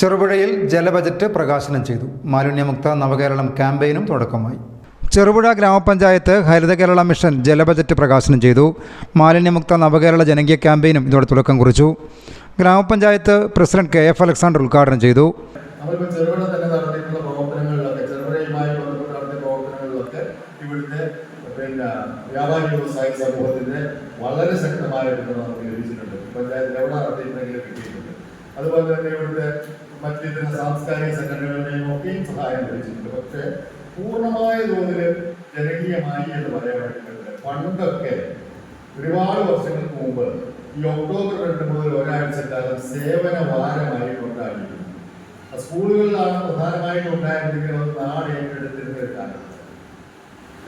ചെറുപുഴയിൽ ജലബജറ്റ് പ്രകാശനം ചെയ്തു. മാലിന്യമുക്ത നവകേരളം ക്യാമ്പയിനും തുടക്കമായി. ചെറുപുഴ ഗ്രാമപഞ്ചായത്ത് ഹരിത കേരള മിഷൻ ജലബജറ്റ് പ്രകാശനം ചെയ്തു. മാലിന്യമുക്ത നവകേരള ജനകീയ ക്യാമ്പയിനും ഇതോടെ തുടക്കം കുറിച്ചു. ഗ്രാമപഞ്ചായത്ത് പ്രസിഡന്റ് KF അലക്സാണ്ടർ ഉദ്ഘാടനം ചെയ്തു. വ്യാപാരി വ്യവസായ സമൂഹത്തിന്റെ വളരെ ശക്തമായ പിന്തുണ നമുക്ക് ലഭിച്ചിട്ടുണ്ട്. പഞ്ചായത്തിൽ എവിടെ നടത്തിയിട്ടുണ്ടെങ്കിലും കിട്ടിയിട്ടുണ്ട്. അതുപോലെ തന്നെ ഇവിടുത്തെ മറ്റിതര സാംസ്കാരിക സംഘടനകളുടെയും ഒക്കെയും സഹായം ലഭിച്ചിട്ടുണ്ട്. പക്ഷേ പൂർണ്ണമായ തോതിൽ ജനകീയമായി എന്ന് പറയാൻ വേണ്ടിയിട്ടുണ്ട്. പണ്ടൊക്കെ ഒരുപാട് വർഷങ്ങൾക്ക് മുമ്പ് ഈ ഒക്ടോബർ 2 മുതൽ ഒരാഴ്ചക്കാലം സേവന വാരമായി കൊണ്ടാടിയിരുന്നു. സ്കൂളുകളിലാണ് പ്രധാനമായിട്ടും ഉണ്ടായിരുന്നെങ്കിൽ അത് നാട് ഏറ്റെടുത്തിരുന്ന ഒരു കാലം.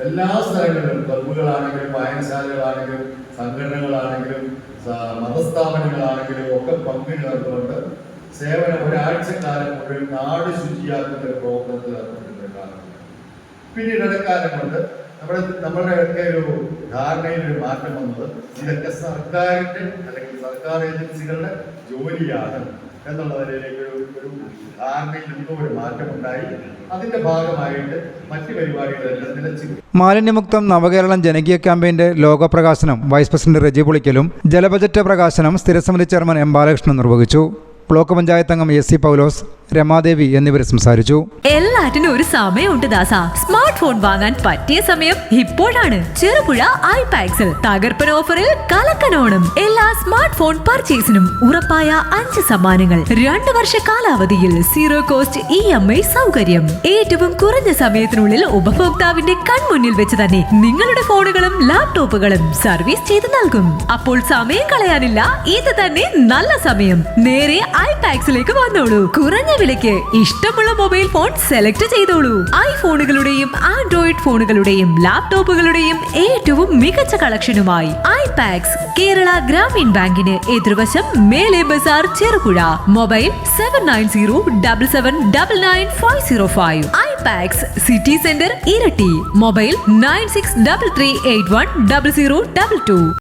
എല്ലാ സ്ഥലങ്ങളിലും ക്ലബ്ബുകളാണെങ്കിലും വായനശാലകളാണെങ്കിലും സംഘടനകളാണെങ്കിലും മതസ്ഥാപനങ്ങളാണെങ്കിലും ഒക്കെ പങ്കുചേർന്നുകൊണ്ട് സേവനം ഒരാഴ്ചക്കാലം മുഴുവൻ നാട് ശുചിയാക്കുന്ന ഒരു പ്രവർത്തനത്തിൽ ഏർപ്പെട്ടിരുന്ന കാലം. പിന്നീട് ഇടക്കാലം കൊണ്ട് നമ്മളുടെയൊക്കെ ഒരു ധാരണയിൽ ഒരു മാറ്റം വന്നത് ഇതൊക്കെ സർക്കാരിന്റെ അല്ലെങ്കിൽ സർക്കാർ ഏജൻസികളുടെ ജോലിയാണ് എന്നുള്ള നിലയിലേക്ക് ഒരു ധാരണയിൽ നിന്നും ഒരു മാറ്റമുണ്ടായി. അതിന്റെ ഭാഗമായിട്ട് മറ്റു പരിപാടികളെല്ലാം നിലച്ചു. മാലിന്യമുക്തം നവകേരളം ജനകീയ ക്യാമ്പയിന്റെ ലോഗോ പ്രകാശനം വൈസ് പ്രസിഡന്റ് റെജി പുളിക്കലും ജലബജറ്റ് പ്രകാശനം സ്ഥിരസമിതി ചെയർമാൻ M ബാലകൃഷ്ണൻ നിർവഹിച്ചു. ബ്ലോക്ക് പഞ്ചായത്ത് അംഗം SC പൗലോസ്, രമാദേവി എന്നിവർ സംസാരിച്ചു. എല്ലാറ്റിനും ഒരു സമയമുണ്ട് ദാസ. സ്മാർട്ട് ഫോൺ വാങ്ങാൻ പറ്റിയ സമയം ഇപ്പോഴാണ്. ചെറുപുഴ ഐപാക്സിൽ തകർപ്പൻ ഓഫറിൽ കലക്കനോണം. എല്ലാ സ്മാർട്ട് ഫോൺ പർച്ചേസിനും ഉറപ്പായ 5 സമ്മാനങ്ങൾ. 2 വർഷ കാലാവധിയിൽ 0 കോസ്റ്റ് EMI സൗകര്യം. ഏറ്റവും കുറഞ്ഞ സമയത്തിനുള്ളിൽ ഉപഭോക്താവിന്റെ കൺമുന്നിൽ വെച്ച് തന്നെ നിങ്ങളുടെ ഫോണുകളും ലാപ്ടോപ്പുകളും സർവീസ് ചെയ്ത് നൽകും. അപ്പോൾ സമയം കളയാനില്ല, ഇത് തന്നെ നല്ല സമയം. നേരെ ഐപാക്സിലേക്ക് വന്നോളൂ. കുറഞ്ഞ വിലയ്ക്ക് ഇഷ്ടമുള്ള മൊബൈൽ ഫോൺ സെലക്ട് ചെയ്തോളൂ. ഐഫോണുകളുടെയും ആൻഡ്രോയിഡ് ഫോണുകളുടെയും ലാപ്ടോപ്പുകളുടെയും ഏറ്റവും മികച്ച കളക്ഷനുമായി ഐപാക്സ് കേരള ഗ്രാമീൺ ബാങ്കിന് എതിർവശം മേലെ ബസാർ, ചെറുപുഴ. മൊബൈൽ 7907799505. ഐപാക്സ് സിറ്റി സെന്റർ ഇരട്ടി. മൊബൈൽ 9633810022.